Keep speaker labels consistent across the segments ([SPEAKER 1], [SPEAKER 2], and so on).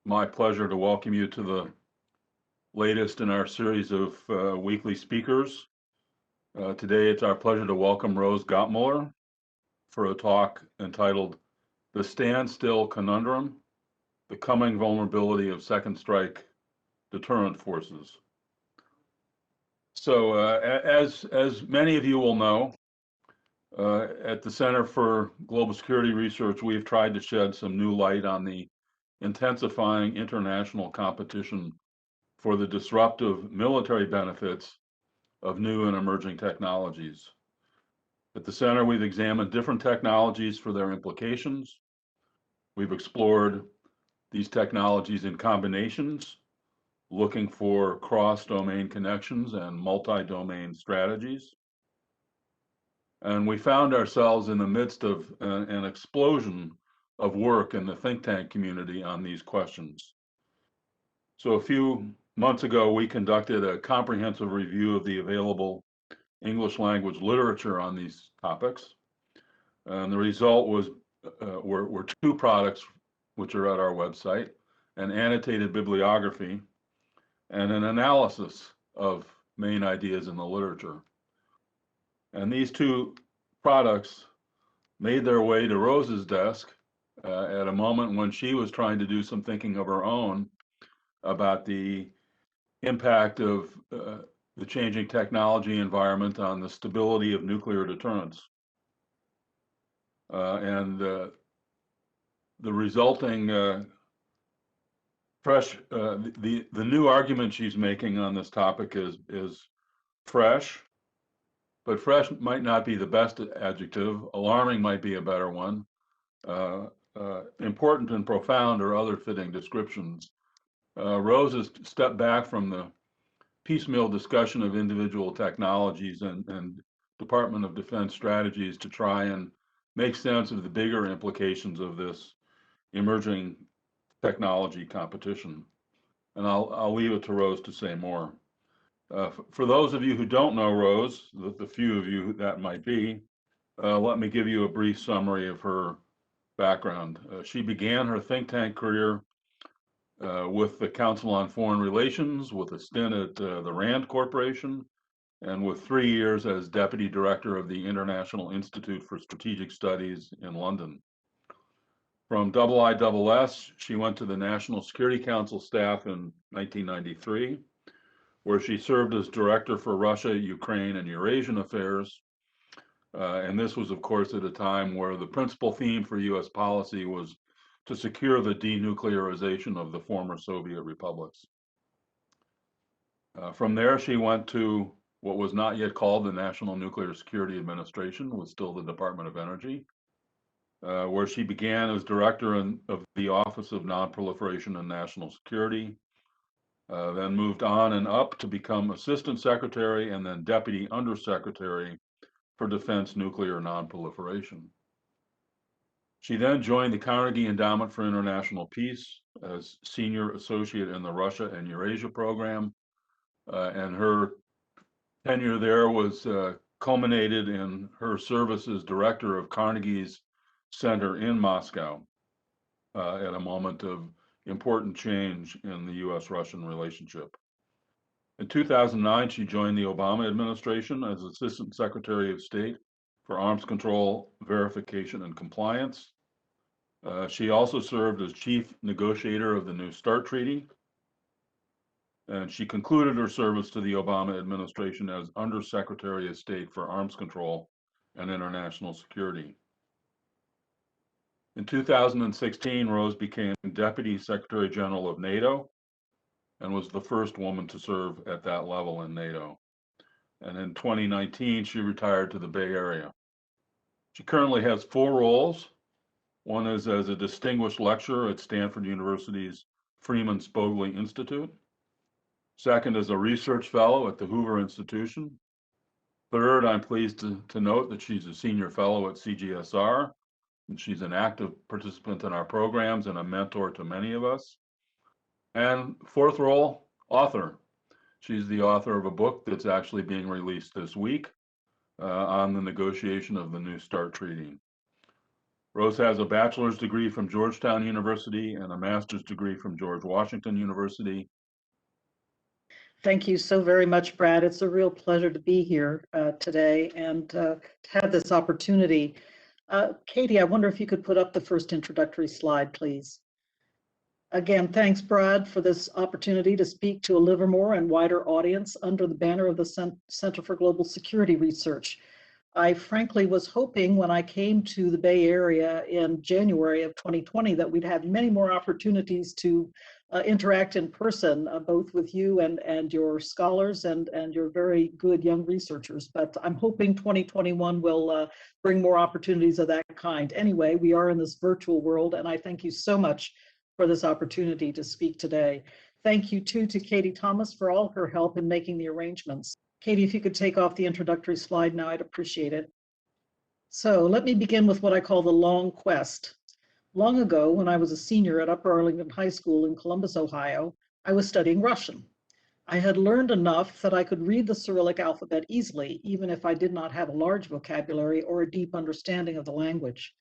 [SPEAKER 1] My pleasure to welcome you to the latest in our series of weekly speakers. Today, it's our pleasure to welcome Rose Gottemoeller for a talk entitled The Standstill Conundrum, the Coming Vulnerability of Second Strike Deterrent Forces. So as many of you will know, at the Center for Global Security Research, we've tried to shed some new light on the intensifying international competition for the disruptive military benefits of new and emerging technologies. At the center, we've examined different technologies for their implications. We've explored these technologies in combinations, looking for cross-domain connections and multi-domain strategies. And we found ourselves in the midst of an explosion of work in the think tank community on these questions. So a few months ago, we conducted a comprehensive review of the available English language literature on these topics. And the result was were two products, which are at our website, an annotated bibliography and an analysis of main ideas in the literature. And these two products made their way to Rose's desk at a moment when she was trying to do some thinking of her own about the impact of the changing technology environment on the stability of nuclear deterrence. And the resulting the new argument she's making on this topic is fresh, but fresh might not be the best adjective. Alarming might be a better one. Important and profound are other fitting descriptions. Rose has stepped back from the piecemeal discussion of individual technologies and Department of Defense strategies to try and make sense of the bigger implications of this emerging technology competition. And I'll leave it to Rose to say more. For those of you who don't know Rose, the few of you that might be, let me give you a brief summary of her background. She began her think tank career with the Council on Foreign Relations, with a stint at the RAND Corporation, and with 3 years as Deputy Director of the International Institute for Strategic Studies in London. From IISS, she went to the National Security Council staff in 1993, where she served as Director for Russia, Ukraine, and Eurasian Affairs. And this was, of course, at a time where the principal theme for US policy was to secure the denuclearization of the former Soviet republics. From there, she went to what was not yet called the National Nuclear Security Administration, was still the Department of Energy, where she began as director of the Office of Nonproliferation and National Security, then moved on and up to become Assistant Secretary and then Deputy Undersecretary for Defense Nuclear Nonproliferation. She then joined the Carnegie Endowment for International Peace as Senior Associate in the Russia and Eurasia program, and her tenure there was culminated in her service as director of Carnegie's Center in Moscow at a moment of important change in the US-Russian relationship. In 2009, she joined the Obama administration as Assistant Secretary of State for Arms Control, Verification, and Compliance. She also served as Chief Negotiator of the New START Treaty, and she concluded her service to the Obama administration as Undersecretary of State for Arms Control and International Security. In 2016, Rose became Deputy Secretary General of NATO and was the first woman to serve at that level in NATO. And in 2019, she retired to the Bay Area. She currently has 4 roles. One is as a distinguished lecturer at Stanford University's Freeman Spogli Institute. Second is a research fellow at the Hoover Institution. Third, I'm pleased to note that she's a senior fellow at CGSR, and she's an active participant in our programs and a mentor to many of us. And fourth role, author. She's the author of a book that's actually being released this week on the negotiation of the New START Treaty. Rose has a bachelor's degree from Georgetown University and a master's degree from George Washington University.
[SPEAKER 2] Thank you so very much, Brad. It's a real pleasure to be here today and to have this opportunity. Katie, I wonder if you could put up the first introductory slide, please. Again, thanks, Brad, for this opportunity to speak to a Livermore and wider audience under the banner of the Center for Global Security Research. I frankly was hoping when I came to the Bay Area in January of 2020 that we'd have many more opportunities to interact in person, both with you and your scholars and your very good young researchers. But I'm hoping 2021 will bring more opportunities of that kind. Anyway, we are in this virtual world, and I thank you so much for this opportunity to speak today. Thank you too to Katie Thomas for all her help in making the arrangements. Katie, if you could take off the introductory slide now, I'd appreciate it. So let me begin with what I call the long quest. Long ago, when I was a senior at Upper Arlington High School in Columbus, Ohio, I was studying Russian. I had learned enough that I could read the Cyrillic alphabet easily, even if I did not have a large vocabulary or a deep understanding of the language.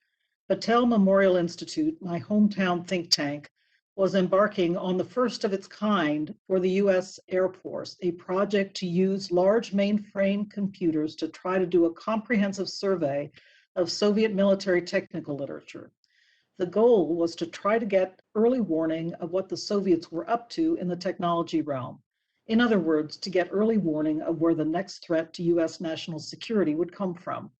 [SPEAKER 2] Battelle Memorial Institute, my hometown think tank, was embarking on the first of its kind for the US Air Force, a project to use large mainframe computers to try to do a comprehensive survey of Soviet military technical literature. The goal was to try to get early warning of what the Soviets were up to in the technology realm. In other words, to get early warning of where the next threat to US national security would come from.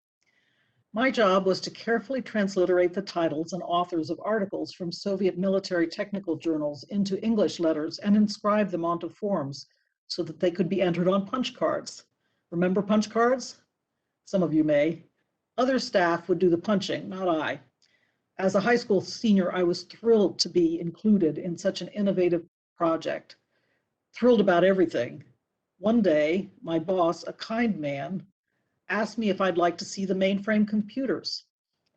[SPEAKER 2] My job was to carefully transliterate the titles and authors of articles from Soviet military technical journals into English letters and inscribe them onto forms so that they could be entered on punch cards. Remember punch cards? Some of you may. Other staff would do the punching, not I. As a high school senior, I was thrilled to be included in such an innovative project. Thrilled about everything. One day, my boss, a kind man, asked me if I'd like to see the mainframe computers.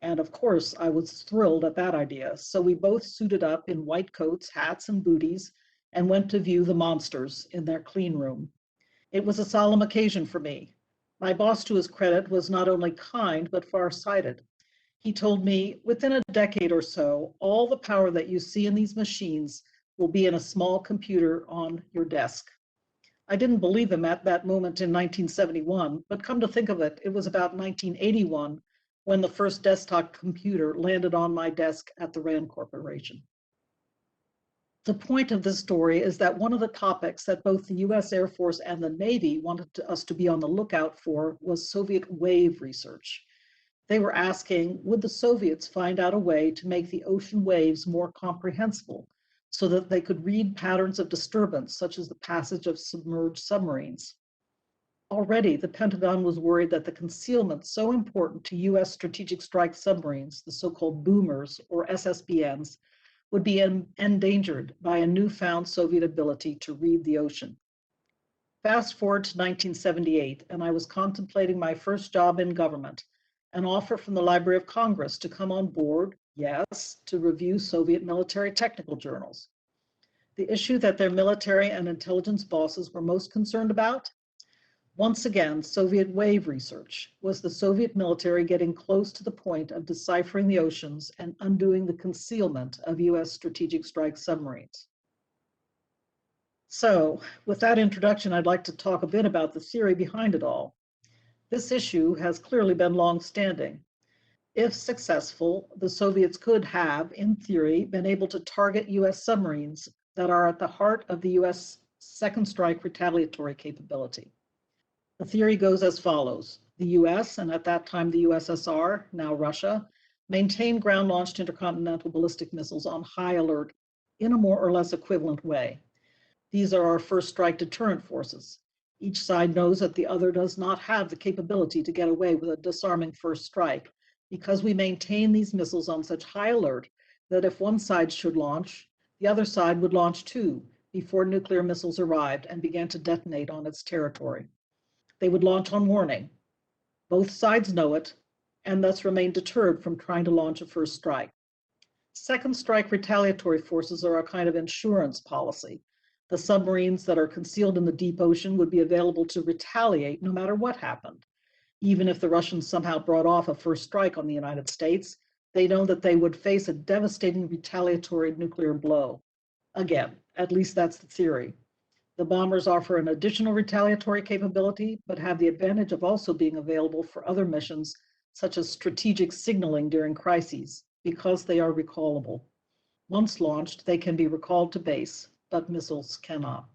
[SPEAKER 2] And of course, I was thrilled at that idea. So we both suited up in white coats, hats, and booties and went to view the monsters in their clean room. It was a solemn occasion for me. My boss, to his credit, was not only kind, but far-sighted. He told me, within a decade or so, all the power that you see in these machines will be in a small computer on your desk. I didn't believe him at that moment in 1971, but come to think of it, it was about 1981 when the first desktop computer landed on my desk at the RAND Corporation. The point of this story is that one of the topics that both the US Air Force and the Navy wanted us to be on the lookout for was Soviet wave research. They were asking, would the Soviets find out a way to make the ocean waves more comprehensible, so that they could read patterns of disturbance, such as the passage of submerged submarines? Already, the Pentagon was worried that the concealment so important to US strategic strike submarines, the so-called boomers or SSBNs, would be endangered by a newfound Soviet ability to read the ocean. Fast forward to 1978, and I was contemplating my first job in government, an offer from the Library of Congress to come on board, yes, to review Soviet military technical journals. The issue that their military and intelligence bosses were most concerned about? Once again, Soviet wave research. Was the Soviet military getting close to the point of deciphering the oceans and undoing the concealment of US strategic strike submarines? So, with that introduction, I'd like to talk a bit about the theory behind it all. This issue has clearly been long-standing. If successful, the Soviets could have, in theory, been able to target US submarines that are at the heart of the US second strike retaliatory capability. The theory goes as follows. The US, and at that time the USSR, now Russia, maintained ground-launched intercontinental ballistic missiles on high alert in a more or less equivalent way. These are our first strike deterrent forces. Each side knows that the other does not have the capability to get away with a disarming first strike, because we maintain these missiles on such high alert that if one side should launch, the other side would launch too before nuclear missiles arrived and began to detonate on its territory. They would launch on warning. Both sides know it, and thus remain deterred from trying to launch a first strike. Second strike retaliatory forces are a kind of insurance policy. The submarines that are concealed in the deep ocean would be available to retaliate no matter what happened. Even if the Russians somehow brought off a first strike on the United States, They know that they would face a devastating retaliatory nuclear blow. Again, at least that's the theory. The bombers offer an additional retaliatory capability, but have the advantage of also being available for other missions, such as strategic signaling during crises, because they are recallable. Once launched, they can be recalled to base, but missiles cannot.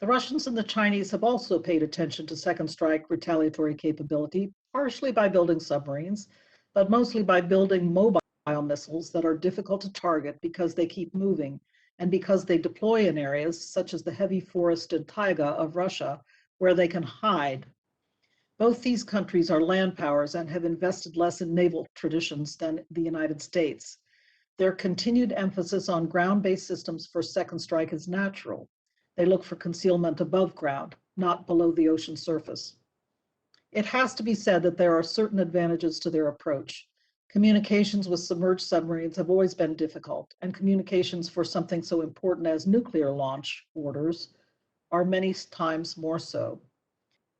[SPEAKER 2] The Russians and the Chinese have also paid attention to second strike retaliatory capability, partially by building submarines, but mostly by building mobile missiles that are difficult to target because they keep moving and because they deploy in areas such as the heavy forested taiga of Russia, where they can hide. Both these countries are land powers and have invested less in naval traditions than the United States. Their continued emphasis on ground-based systems for second strike is natural. They look for concealment above ground, not below the ocean surface. It has to be said that there are certain advantages to their approach. Communications with submerged submarines have always been difficult, and communications for something so important as nuclear launch orders are many times more so.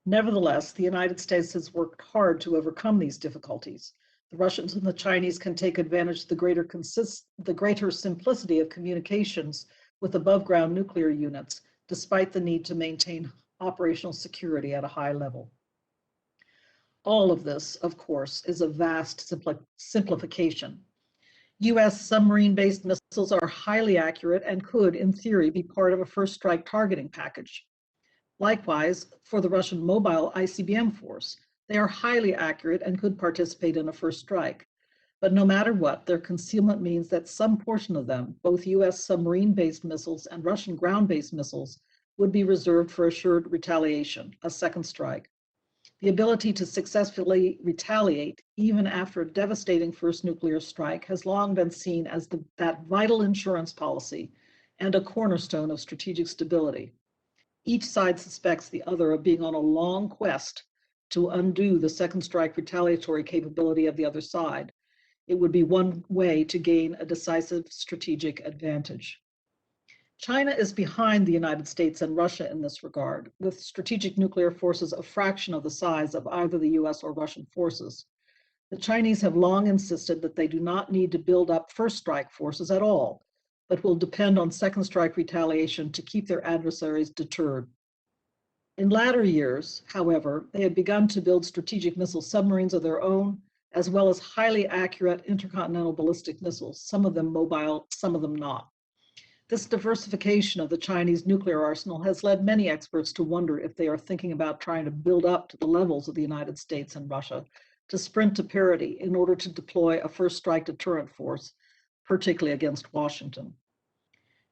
[SPEAKER 2] Nevertheless, the United States has worked hard to overcome these difficulties. The Russians and the Chinese can take advantage of the greater simplicity of communications with above-ground nuclear units, despite the need to maintain operational security at a high level. All of this, of course, is a vast simplification. US submarine-based missiles are highly accurate and could, in theory, be part of a first strike targeting package. Likewise, for the Russian mobile ICBM force, they are highly accurate and could participate in a first strike. But no matter what, their concealment means that some portion of them, both US submarine-based missiles and Russian ground-based missiles, would be reserved for assured retaliation, a second strike. The ability to successfully retaliate, even after a devastating first nuclear strike, has long been seen as that vital insurance policy and a cornerstone of strategic stability. Each side suspects the other of being on a long quest to undo the second strike retaliatory capability of the other side. It would be one way to gain a decisive strategic advantage. China is behind the United States and Russia in this regard, with strategic nuclear forces a fraction of the size of either the US or Russian forces. The Chinese have long insisted that they do not need to build up first strike forces at all, but will depend on second strike retaliation to keep their adversaries deterred. In latter years, however, they have begun to build strategic missile submarines of their own, as well as highly accurate intercontinental ballistic missiles, some of them mobile, some of them not. This diversification of the Chinese nuclear arsenal has led many experts to wonder if they are thinking about trying to build up to the levels of the United States and Russia to sprint to parity in order to deploy a first strike deterrent force, particularly against Washington.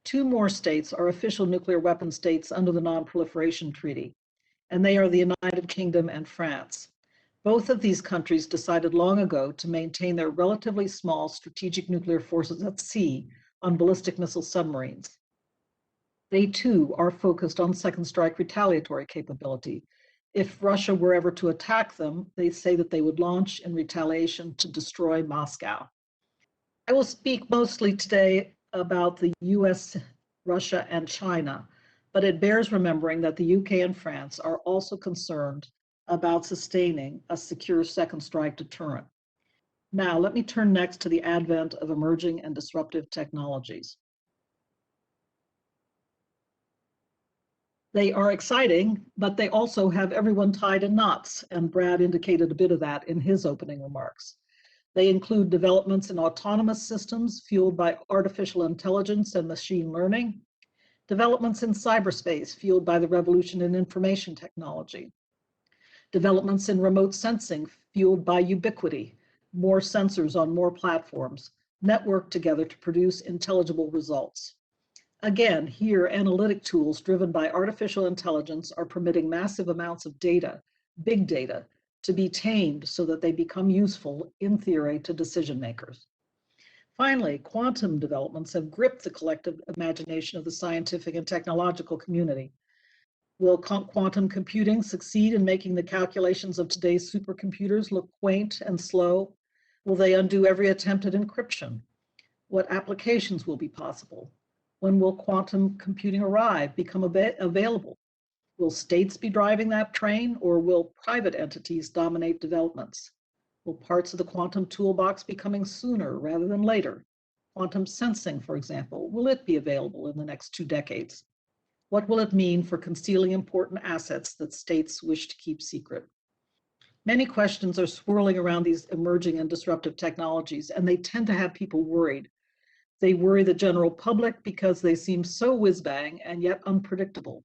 [SPEAKER 2] Two more states are official nuclear weapon states under the Non-Proliferation Treaty, and they are the United Kingdom and France. Both of these countries decided long ago to maintain their relatively small strategic nuclear forces at sea on ballistic missile submarines. They too are focused on second strike retaliatory capability. If Russia were ever to attack them, they say that they would launch in retaliation to destroy Moscow. I will speak mostly today about the US, Russia, and China, but it bears remembering that the UK and France are also concerned about sustaining a secure second strike deterrent. Now, let me turn next to the advent of emerging and disruptive technologies. They are exciting, but they also have everyone tied in knots, and Brad indicated a bit of that in his opening remarks. They include developments in autonomous systems fueled by artificial intelligence and machine learning, developments in cyberspace fueled by the revolution in information technology, developments in remote sensing fueled by ubiquity, more sensors on more platforms, networked together to produce intelligible results. Again, here, analytic tools driven by artificial intelligence are permitting massive amounts of data, big data, to be tamed so that they become useful, in theory, to decision makers. Finally, quantum developments have gripped the collective imagination of the scientific and technological community. Will quantum computing succeed in making the calculations of today's supercomputers look quaint and slow? Will they undo every attempt at encryption? What applications will be possible? When will quantum computing arrive, become available? Will states be driving that train, or will private entities dominate developments? Will parts of the quantum toolbox be coming sooner rather than later? Quantum sensing, for example, will it be available in the next 2 decades? What will it mean for concealing important assets that states wish to keep secret? Many questions are swirling around these emerging and disruptive technologies, and they tend to have people worried. They worry the general public because they seem so whiz-bang and yet unpredictable.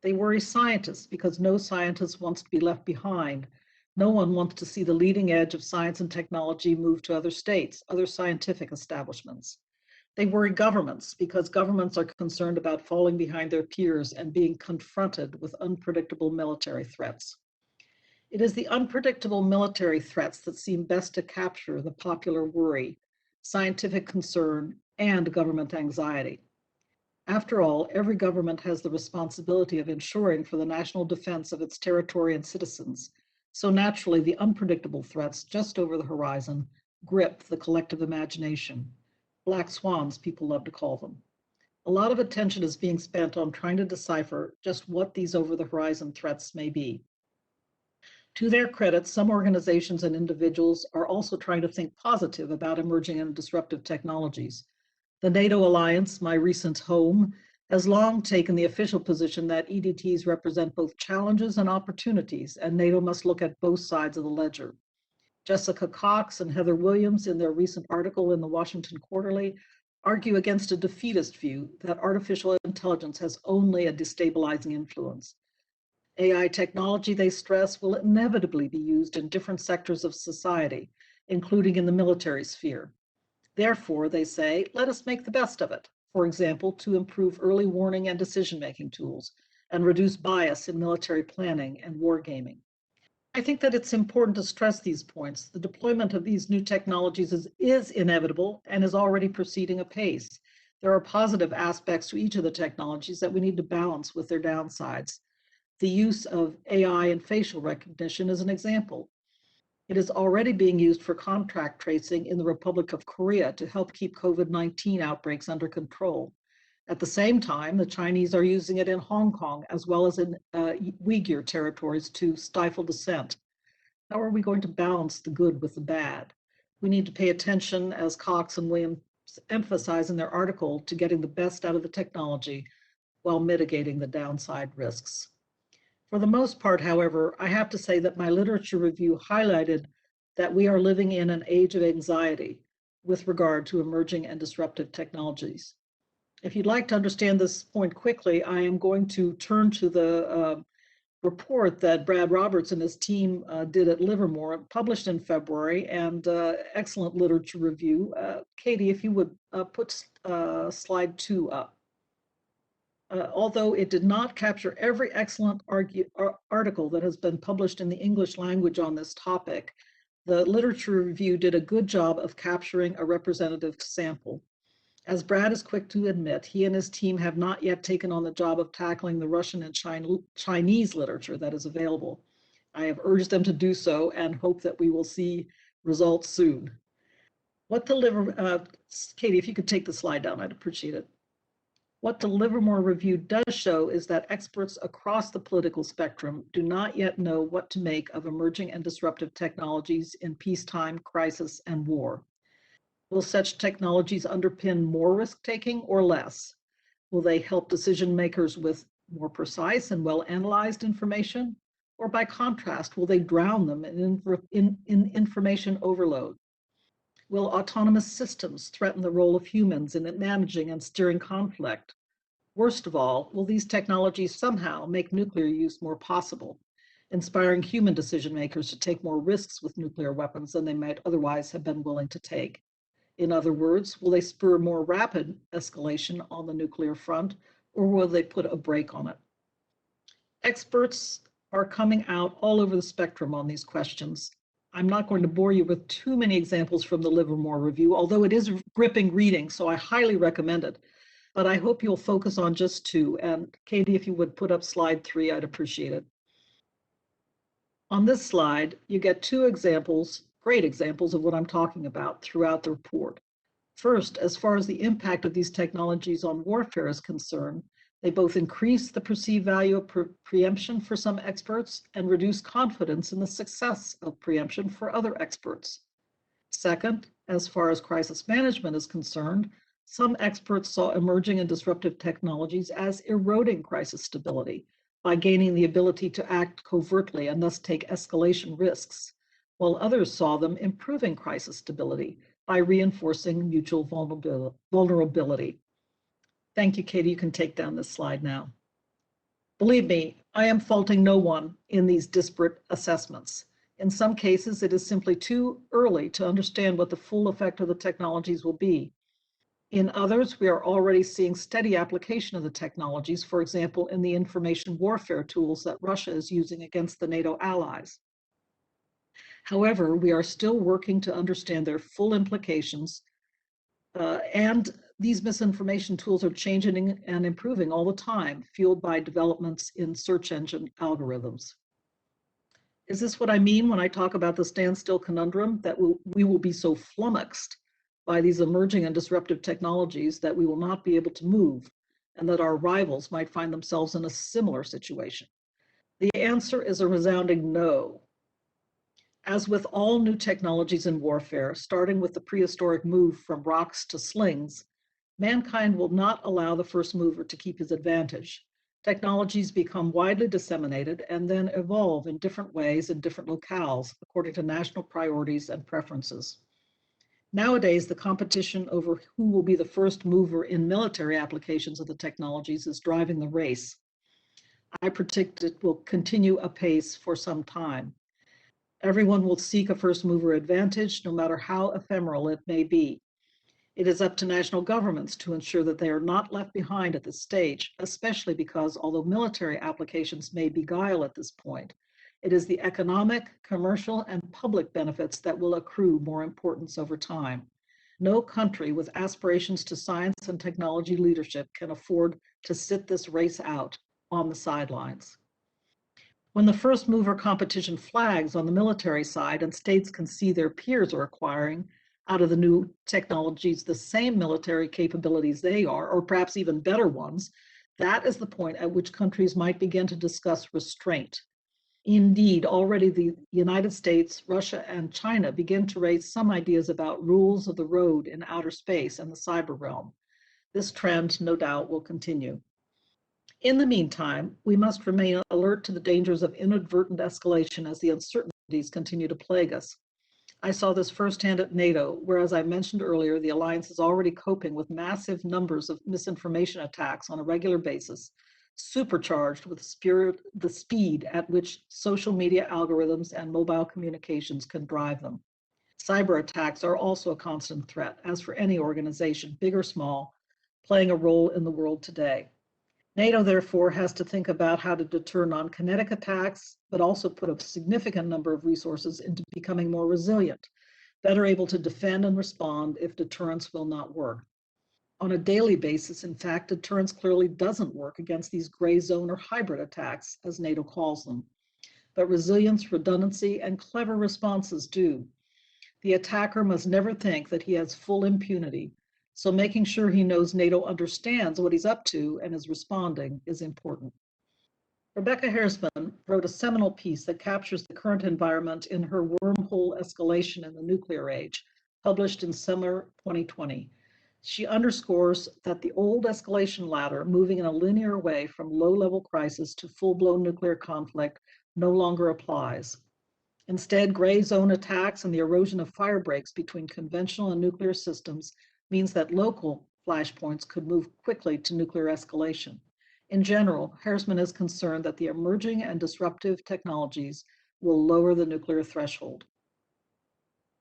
[SPEAKER 2] They worry scientists because no scientist wants to be left behind. No one wants to see the leading edge of science and technology move to other states, other scientific establishments. They worry governments because governments are concerned about falling behind their peers and being confronted with unpredictable military threats. It is the unpredictable military threats that seem best to capture the popular worry, scientific concern, and government anxiety. After all, every government has the responsibility of ensuring for the national defense of its territory and citizens. So naturally, the unpredictable threats just over the horizon grip the collective imagination. Black swans, people love to call them. A lot of attention is being spent on trying to decipher just what these over-the-horizon threats may be. To their credit, some organizations and individuals are also trying to think positive about emerging and disruptive technologies. The NATO alliance, my recent home, has long taken the official position that EDTs represent both challenges and opportunities, and NATO must look at both sides of the ledger. Jessica Cox and Heather Williams, in their recent article in the Washington Quarterly, argue against a defeatist view that artificial intelligence has only a destabilizing influence. AI technology, they stress, will inevitably be used in different sectors of society, including in the military sphere. Therefore, they say, let us make the best of it, for example, to improve early warning and decision-making tools and reduce bias in military planning and wargaming. I think that it's important to stress these points. The deployment of these new technologies is inevitable and is already proceeding apace. There are positive aspects to each of the technologies that we need to balance with their downsides. The use of AI and facial recognition is an example. It is already being used for contact tracing in the Republic of Korea to help keep COVID-19 outbreaks under control. At the same time, the Chinese are using it in Hong Kong as well as in Uyghur territories to stifle dissent. How are we going to balance the good with the bad? We need to pay attention, as Cox and Williams emphasize in their article, to getting the best out of the technology while mitigating the downside risks. For the most part, however, I have to say that my literature review highlighted that we are living in an age of anxiety with regard to emerging and disruptive technologies. If you'd like to understand this point quickly, I am going to turn to the report that Brad Roberts and his team did at Livermore, published in February, and excellent literature review. Katie, if you would put slide 2 up. Although it did not capture every excellent article that has been published in the English language on this topic, the literature review did a good job of capturing a representative sample. As Brad is quick to admit, he and his team have not yet taken on the job of tackling the Russian and Chinese literature that is available. I have urged them to do so and hope that we will see results soon. Katie, if you could take the slide down, I'd appreciate it. What the Livermore review does show is that experts across the political spectrum do not yet know what to make of emerging and disruptive technologies in peacetime, crisis, and war. Will such technologies underpin more risk-taking or less? Will they help decision makers with more precise and well-analyzed information? Or by contrast, will they drown them in information overload? Will autonomous systems threaten the role of humans in managing and steering conflict? Worst of all, will these technologies somehow make nuclear use more possible, inspiring human decision makers to take more risks with nuclear weapons than they might otherwise have been willing to take? In other words, will they spur more rapid escalation on the nuclear front, or will they put a brake on it? Experts are coming out all over the spectrum on these questions. I'm not going to bore you with too many examples from the Livermore review, although it is gripping reading, so I highly recommend it. But I hope you'll focus on just 2. And Katie, if you would put up slide 3, I'd appreciate it. On this slide, you get 2 examples, great examples of what I'm talking about throughout the report. First, as far as the impact of these technologies on warfare is concerned, They both increase the perceived value of preemption for some experts and reduce confidence in the success of preemption for other experts. Second, as far as crisis management is concerned, some experts saw emerging and disruptive technologies as eroding crisis stability by gaining the ability to act covertly and thus take escalation risks, while others saw them improving crisis stability by reinforcing mutual vulnerability. Thank you, Katie. You can take down this slide now. Believe me, I am faulting no one in these disparate assessments. In some cases, it is simply too early to understand what the full effect of the technologies will be. In others, we are already seeing steady application of the technologies, for example, in the information warfare tools that Russia is using against the NATO allies. However, we are still working to understand their full implications, and these misinformation tools are changing and improving all the time, fueled by developments in search engine algorithms. Is this what I mean when I talk about the standstill conundrum, that we will be so flummoxed by these emerging and disruptive technologies that we will not be able to move, and that our rivals might find themselves in a similar situation? The answer is a resounding no. As with all new technologies in warfare, starting with the prehistoric move from rocks to slings, mankind will not allow the first mover to keep his advantage. Technologies become widely disseminated and then evolve in different ways in different locales according to national priorities and preferences. Nowadays, the competition over who will be the first mover in military applications of the technologies is driving the race. I predict it will continue apace for some time. Everyone will seek a first mover advantage, no matter how ephemeral it may be. It is up to national governments to ensure that they are not left behind at this stage, especially because although military applications may beguile at this point, it is the economic, commercial, and public benefits that will accrue more importance over time. No country with aspirations to science and technology leadership can afford to sit this race out on the sidelines. When the first mover competition flags on the military side and states can see their peers are acquiring out of the new technologies the same military capabilities they are, or perhaps even better ones, that is the point at which countries might begin to discuss restraint. Indeed, already the United States, Russia, and China begin to raise some ideas about rules of the road in outer space and the cyber realm. This trend, no doubt, will continue. In the meantime, we must remain alert to the dangers of inadvertent escalation as the uncertainties continue to plague us. I saw this firsthand at NATO, where, as I mentioned earlier, the alliance is already coping with massive numbers of misinformation attacks on a regular basis, supercharged with the speed at which social media algorithms and mobile communications can drive them. Cyber attacks are also a constant threat, as for any organization, big or small, playing a role in the world today. NATO, therefore, has to think about how to deter non-kinetic attacks, but also put a significant number of resources into becoming more resilient, better able to defend and respond if deterrence will not work. On a daily basis, in fact, deterrence clearly doesn't work against these gray zone or hybrid attacks, as NATO calls them. But resilience, redundancy, and clever responses do. The attacker must never think that he has full impunity, so making sure he knows NATO understands what he's up to and is responding is important. Rebecca Haarsma wrote a seminal piece that captures the current environment in her Wormhole Escalation in the Nuclear Age, published in summer 2020. She underscores that the old escalation ladder, moving in a linear way from low-level crisis to full-blown nuclear conflict, no longer applies. Instead, gray zone attacks and the erosion of fire breaks between conventional and nuclear systems means that local flashpoints could move quickly to nuclear escalation. In general, Haarsma is concerned that the emerging and disruptive technologies will lower the nuclear threshold.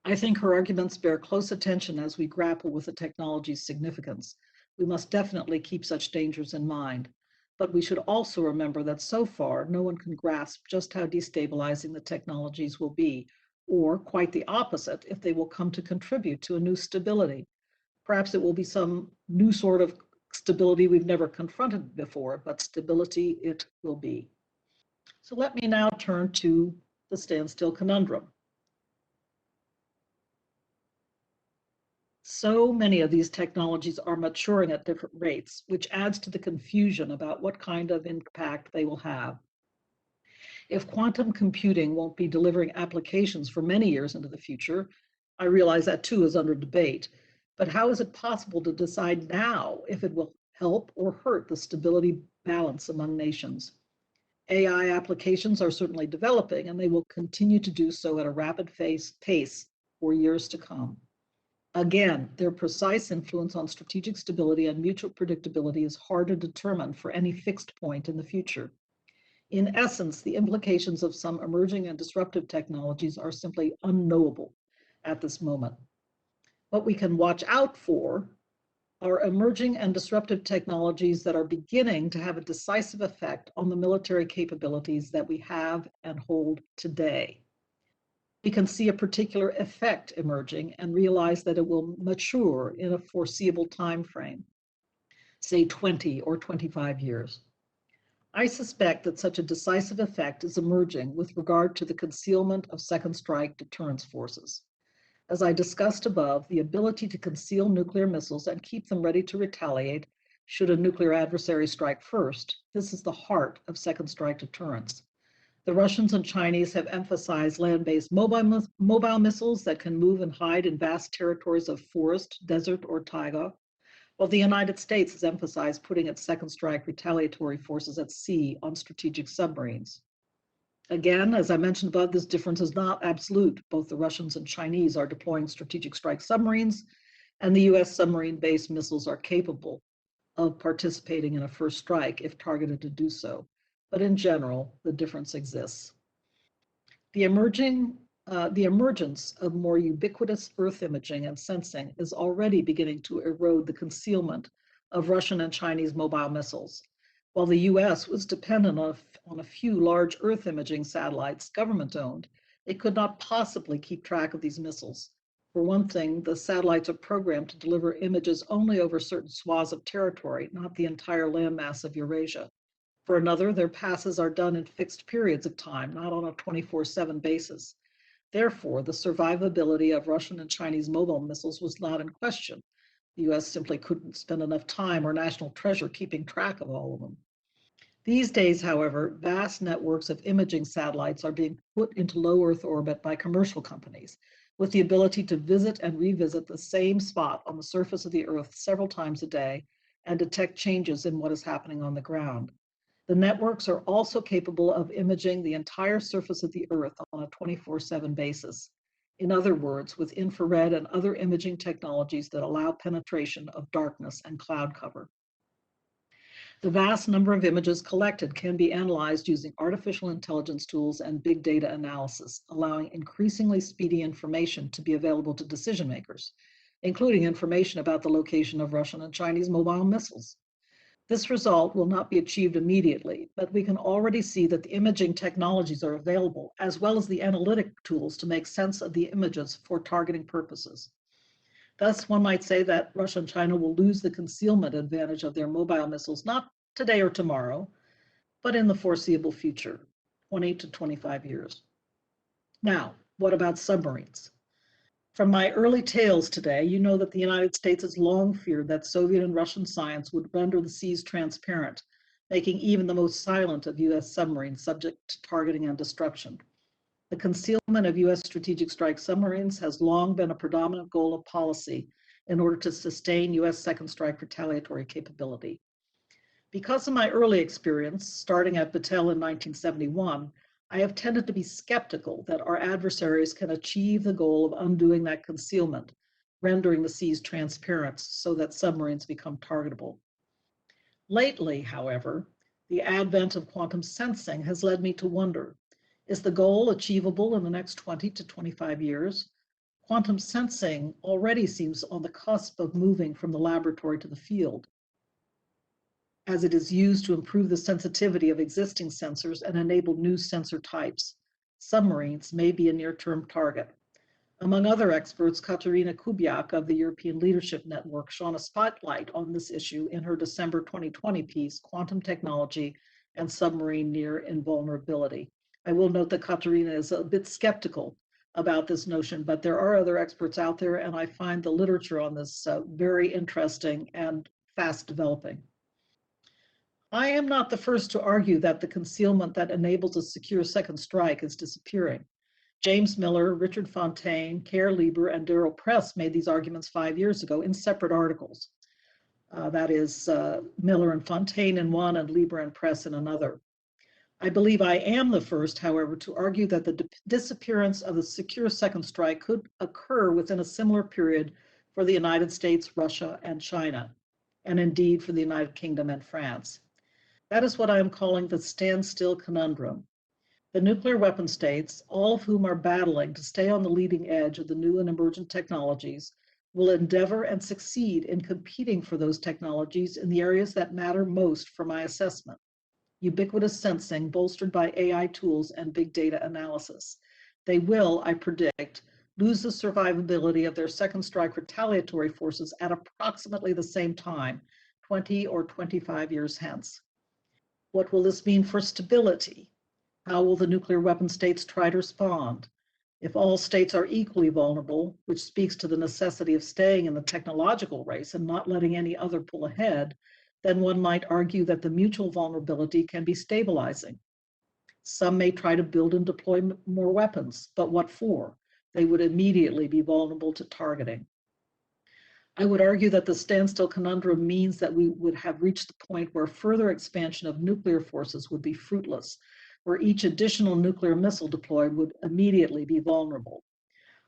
[SPEAKER 2] I think her arguments bear close attention as we grapple with the technology's significance. We must definitely keep such dangers in mind. But we should also remember that so far, no one can grasp just how destabilizing the technologies will be, or quite the opposite, if they will come to contribute to a new stability. Perhaps it will be some new sort of stability we've never confronted before, but stability it will be. So let me now turn to the standstill conundrum. So many of these technologies are maturing at different rates, which adds to the confusion about what kind of impact they will have. If quantum computing won't be delivering applications for many years into the future, I realize that too is under debate. But how is it possible to decide now if it will help or hurt the stability balance among nations? AI applications are certainly developing, and they will continue to do so at a rapid pace for years to come. Again, their precise influence on strategic stability and mutual predictability is hard to determine for any fixed point in the future. In essence, the implications of some emerging and disruptive technologies are simply unknowable at this moment. What we can watch out for are emerging and disruptive technologies that are beginning to have a decisive effect on the military capabilities that we have and hold today. We can see a particular effect emerging and realize that it will mature in a foreseeable time frame, say 20 or 25 years. I suspect that such a decisive effect is emerging with regard to the concealment of second strike deterrence forces. As I discussed above, the ability to conceal nuclear missiles and keep them ready to retaliate should a nuclear adversary strike first, this is the heart of second strike deterrence. The Russians and Chinese have emphasized land-based mobile missiles that can move and hide in vast territories of forest, desert, or taiga, while the United States has emphasized putting its second strike retaliatory forces at sea on strategic submarines. Again, as I mentioned above, this difference is not absolute. Both the Russians and Chinese are deploying strategic strike submarines, and the US submarine-based missiles are capable of participating in a first strike if targeted to do so. But in general, the difference exists. The emergence of more ubiquitous Earth imaging and sensing is already beginning to erode the concealment of Russian and Chinese mobile missiles. While the US was dependent on a few large Earth imaging satellites, government-owned, it could not possibly keep track of these missiles. For one thing, the satellites are programmed to deliver images only over certain swaths of territory, not the entire landmass of Eurasia. For another, their passes are done in fixed periods of time, not on a 24/7 basis. Therefore, the survivability of Russian and Chinese mobile missiles was not in question. The US simply couldn't spend enough time or national treasure keeping track of all of them. These days, however, vast networks of imaging satellites are being put into low Earth orbit by commercial companies, with the ability to visit and revisit the same spot on the surface of the Earth several times a day and detect changes in what is happening on the ground. The networks are also capable of imaging the entire surface of the Earth on a 24/7 basis. In other words, with infrared and other imaging technologies that allow penetration of darkness and cloud cover. The vast number of images collected can be analyzed using artificial intelligence tools and big data analysis, allowing increasingly speedy information to be available to decision makers, including information about the location of Russian and Chinese mobile missiles. This result will not be achieved immediately, but we can already see that the imaging technologies are available, as well as the analytic tools to make sense of the images for targeting purposes. Thus, one might say that Russia and China will lose the concealment advantage of their mobile missiles, not today or tomorrow, but in the foreseeable future, 20 to 25 years. Now, what about submarines? From my early tales today, you know that the United States has long feared that Soviet and Russian science would render the seas transparent, making even the most silent of US submarines subject to targeting and destruction. The concealment of US strategic strike submarines has long been a predominant goal of policy in order to sustain US second strike retaliatory capability. Because of my early experience, starting at Battelle in 1971, I have tended to be skeptical that our adversaries can achieve the goal of undoing that concealment, rendering the seas transparent so that submarines become targetable. Lately, however, the advent of quantum sensing has led me to wonder, is the goal achievable in the next 20 to 25 years? Quantum sensing already seems on the cusp of moving from the laboratory to the field, as it is used to improve the sensitivity of existing sensors and enable new sensor types. Submarines may be a near-term target. Among other experts, Katerina Kubiak of the European Leadership Network shone a spotlight on this issue in her December 2020 piece, Quantum Technology and Submarine Near Invulnerability. I will note that Katerina is a bit skeptical about this notion, but there are other experts out there, and I find the literature on this very interesting and fast developing. I am not the first to argue that the concealment that enables a secure second strike is disappearing. James Miller, Richard Fontaine, Kerr Lieber, and Daryl Press made these arguments 5 years ago in separate articles. That is Miller and Fontaine in one and Lieber and Press in another. I believe I am the first, however, to argue that the disappearance of the secure second strike could occur within a similar period for the United States, Russia, and China, and indeed for the United Kingdom and France. That is what I am calling the Standstill Conundrum. The nuclear weapon states, all of whom are battling to stay on the leading edge of the new and emergent technologies, will endeavor and succeed in competing for those technologies in the areas that matter most for my assessment. Ubiquitous sensing bolstered by AI tools and big data analysis. They will, I predict, lose the survivability of their second strike retaliatory forces at approximately the same time, 20 or 25 years hence. What will this mean for stability? How will the nuclear weapon states try to respond? If all states are equally vulnerable, which speaks to the necessity of staying in the technological race and not letting any other pull ahead, then one might argue that the mutual vulnerability can be stabilizing. Some may try to build and deploy more weapons, but what for? They would immediately be vulnerable to targeting. I would argue that the standstill conundrum means that we would have reached the point where further expansion of nuclear forces would be fruitless, where each additional nuclear missile deployed would immediately be vulnerable.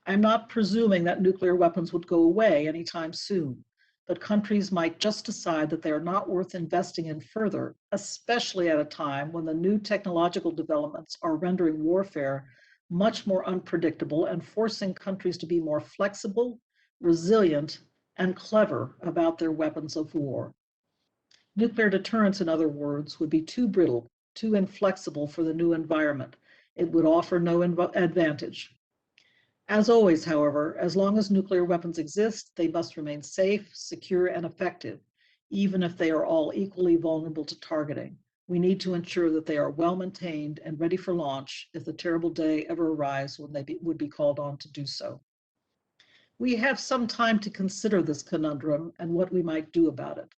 [SPEAKER 2] I'm not presuming that nuclear weapons would go away anytime soon, but countries might just decide that they are not worth investing in further, especially at a time when the new technological developments are rendering warfare much more unpredictable and forcing countries to be more flexible, resilient, and clever about their weapons of war. Nuclear deterrence, in other words, would be too brittle, too inflexible for the new environment. It would offer no advantage. As always, however, as long as nuclear weapons exist, they must remain safe, secure, and effective, even if they are all equally vulnerable to targeting. We need to ensure that they are well maintained and ready for launch if the terrible day ever arrives when they would be called on to do so. We have some time to consider this conundrum and what we might do about it.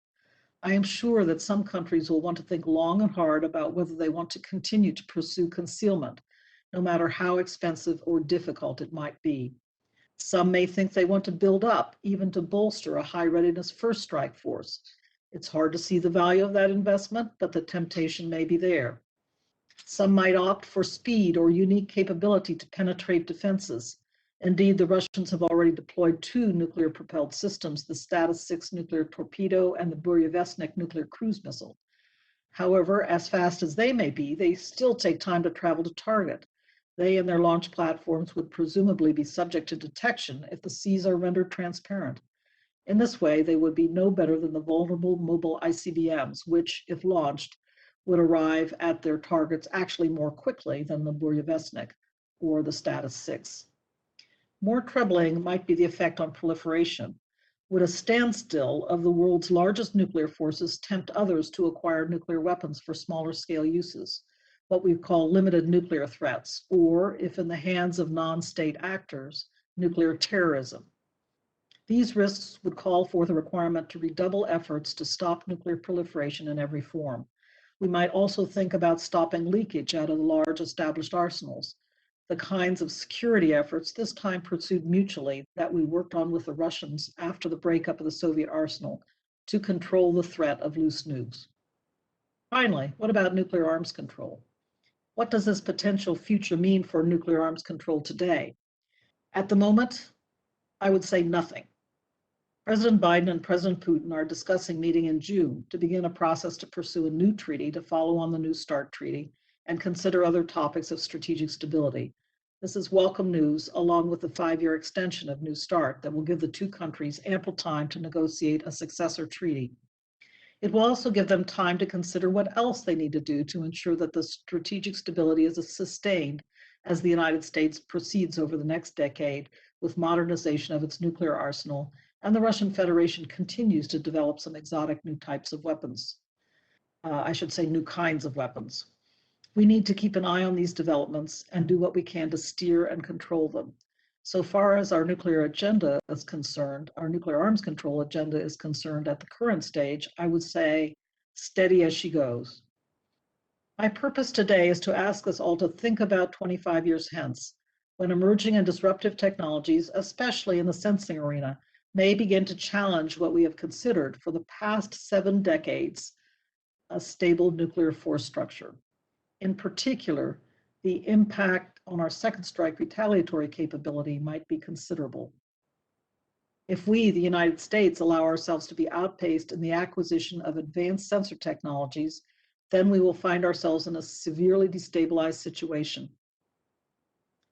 [SPEAKER 2] I am sure that some countries will want to think long and hard about whether they want to continue to pursue concealment, no matter how expensive or difficult it might be. Some may think they want to build up, even to bolster a high readiness first strike force. It's hard to see the value of that investment, but the temptation may be there. Some might opt for speed or unique capability to penetrate defenses. Indeed, the Russians have already deployed 2 nuclear-propelled systems, the Status 6 nuclear torpedo and the Buryavestnik nuclear cruise missile. However, as fast as they may be, they still take time to travel to target. They and their launch platforms would presumably be subject to detection if the seas are rendered transparent. In this way, they would be no better than the vulnerable mobile ICBMs, which, if launched, would arrive at their targets actually more quickly than the Buryavestnik or the Status 6. More troubling might be the effect on proliferation. Would a standstill of the world's largest nuclear forces tempt others to acquire nuclear weapons for smaller scale uses, what we call limited nuclear threats, or, if in the hands of non-state actors, nuclear terrorism? These risks would call for the requirement to redouble efforts to stop nuclear proliferation in every form. We might also think about stopping leakage out of the large established arsenals, the kinds of security efforts, this time pursued mutually, that we worked on with the Russians after the breakup of the Soviet arsenal to control the threat of loose nukes. Finally, what about nuclear arms control? What does this potential future mean for nuclear arms control today? At the moment, I would say nothing. President Biden and President Putin are discussing meeting in June to begin a process to pursue a new treaty to follow on the New START treaty and consider other topics of strategic stability. This is welcome news, along with the 5-year extension of New START that will give the 2 countries ample time to negotiate a successor treaty. It will also give them time to consider what else they need to do to ensure that the strategic stability is sustained as the United States proceeds over the next decade with modernization of its nuclear arsenal, and the Russian Federation continues to develop some exotic new types of weapons. I should say new kinds of weapons. We need to keep an eye on these developments and do what we can to steer and control them. So far as our nuclear agenda is concerned, our nuclear arms control agenda is concerned at the current stage, I would say steady as she goes. My purpose today is to ask us all to think about 25 years hence, when emerging and disruptive technologies, especially in the sensing arena, may begin to challenge what we have considered for the past 7 decades a stable nuclear force structure. In particular, the impact on our second strike retaliatory capability might be considerable. If we, the United States, allow ourselves to be outpaced in the acquisition of advanced sensor technologies, then we will find ourselves in a severely destabilized situation.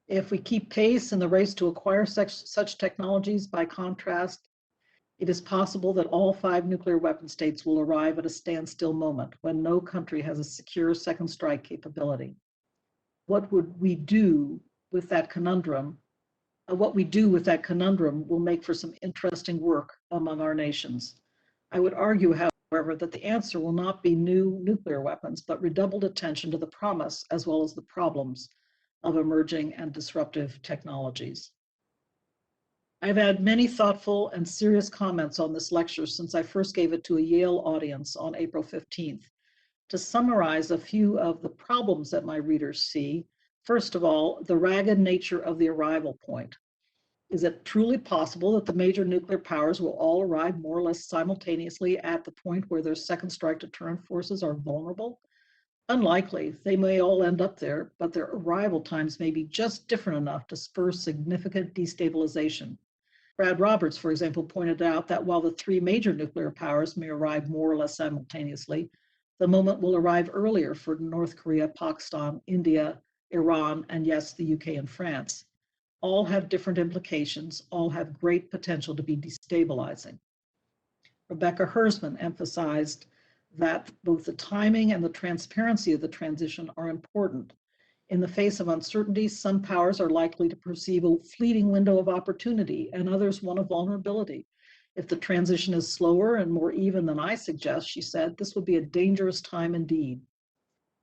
[SPEAKER 2] If we keep pace in the race to acquire such technologies, by contrast, it is possible that all 5 nuclear weapon states will arrive at a standstill moment when no country has a secure second strike capability. What would we do with that conundrum? What we do with that conundrum will make for some interesting work among our nations. I would argue, however, that the answer will not be new nuclear weapons, but redoubled attention to the promise as well as the problems of emerging and disruptive technologies. I've had many thoughtful and serious comments on this lecture since I first gave it to a Yale audience on April 15th. To summarize a few of the problems that my readers see, first of all, the ragged nature of the arrival point. Is it truly possible that the major nuclear powers will all arrive more or less simultaneously at the point where their second strike deterrent forces are vulnerable? Unlikely. They may all end up there, but their arrival times may be just different enough to spur significant destabilization. Brad Roberts, for example, pointed out that while the 3 major nuclear powers may arrive more or less simultaneously, the moment will arrive earlier for North Korea, Pakistan, India, Iran, and yes, the UK and France. All have different implications, all have great potential to be destabilizing. Rebecca Hersman emphasized that both the timing and the transparency of the transition are important. In the face of uncertainty, some powers are likely to perceive a fleeting window of opportunity and others one of vulnerability. If the transition is slower and more even than I suggest, she said, this would be a dangerous time indeed.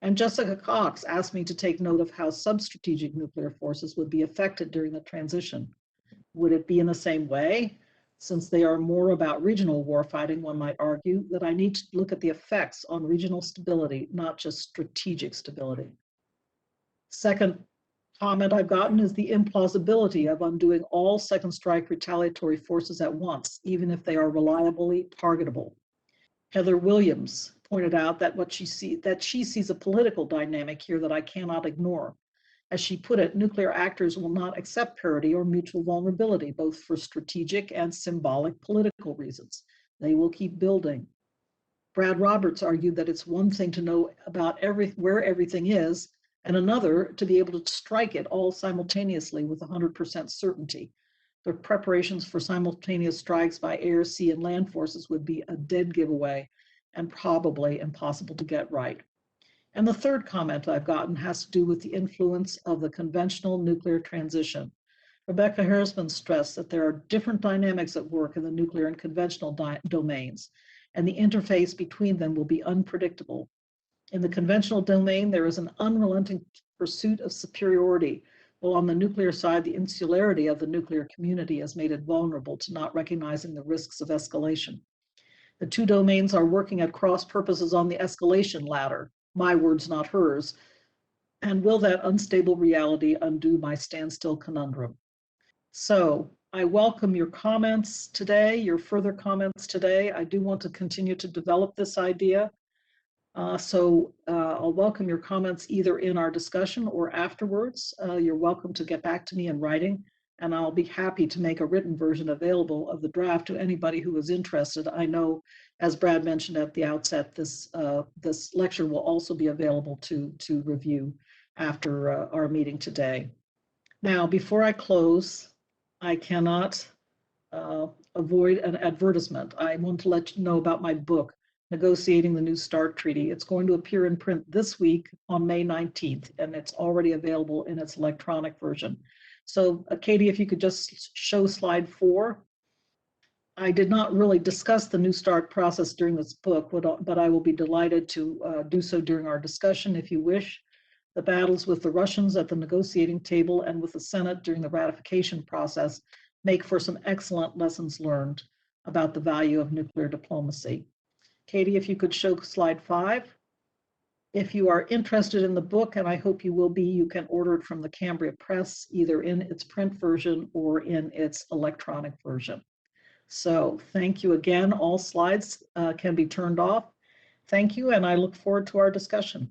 [SPEAKER 2] And Jessica Cox asked me to take note of how sub-strategic nuclear forces would be affected during the transition. Would it be in the same way? Since they are more about regional warfighting, one might argue that I need to look at the effects on regional stability, not just strategic stability. Second comment I've gotten is the implausibility of undoing all second strike retaliatory forces at once, even if they are reliably targetable. Heather Williams pointed out that she sees a political dynamic here that I cannot ignore. As she put it, nuclear actors will not accept parity or mutual vulnerability, both for strategic and symbolic political reasons. They will keep building. Brad Roberts argued that it's one thing to know about where everything is, and another to be able to strike it all simultaneously with 100% certainty. The preparations for simultaneous strikes by air, sea, and land forces would be a dead giveaway and probably impossible to get right. And the third comment I've gotten has to do with the influence of the conventional nuclear transition. Rebecca Hersman stressed that there are different dynamics at work in the nuclear and conventional domains, and the interface between them will be unpredictable. In the conventional domain, there is an unrelenting pursuit of superiority, while on the nuclear side, the insularity of the nuclear community has made it vulnerable to not recognizing the risks of escalation. The 2 domains are working at cross purposes on the escalation ladder, my words, not hers. And will that unstable reality undo my standstill conundrum? So I welcome your comments today, your further comments today. I do want to continue to develop this idea. I'll welcome your comments either in our discussion or afterwards. You're welcome to get back to me in writing, and I'll be happy to make a written version available of the draft to anybody who is interested. I know, as Brad mentioned at the outset, this lecture will also be available to review after our meeting today. Now, before I close, I cannot avoid an advertisement. I want to let you know about my book, Negotiating the New START Treaty. It's going to appear in print this week on May 19th, and it's already available in its electronic version. So, Katie, if you could just show slide 4. I did not really discuss the New START process during this book, but I will be delighted to do so during our discussion if you wish. The battles with the Russians at the negotiating table and with the Senate during the ratification process make for some excellent lessons learned about the value of nuclear diplomacy. Katie, if you could show slide 5. If you are interested in the book, and I hope you will be, you can order it from the Cambria Press, either in its print version or in its electronic version. So thank you again. All slides can be turned off. Thank you, and I look forward to our discussion.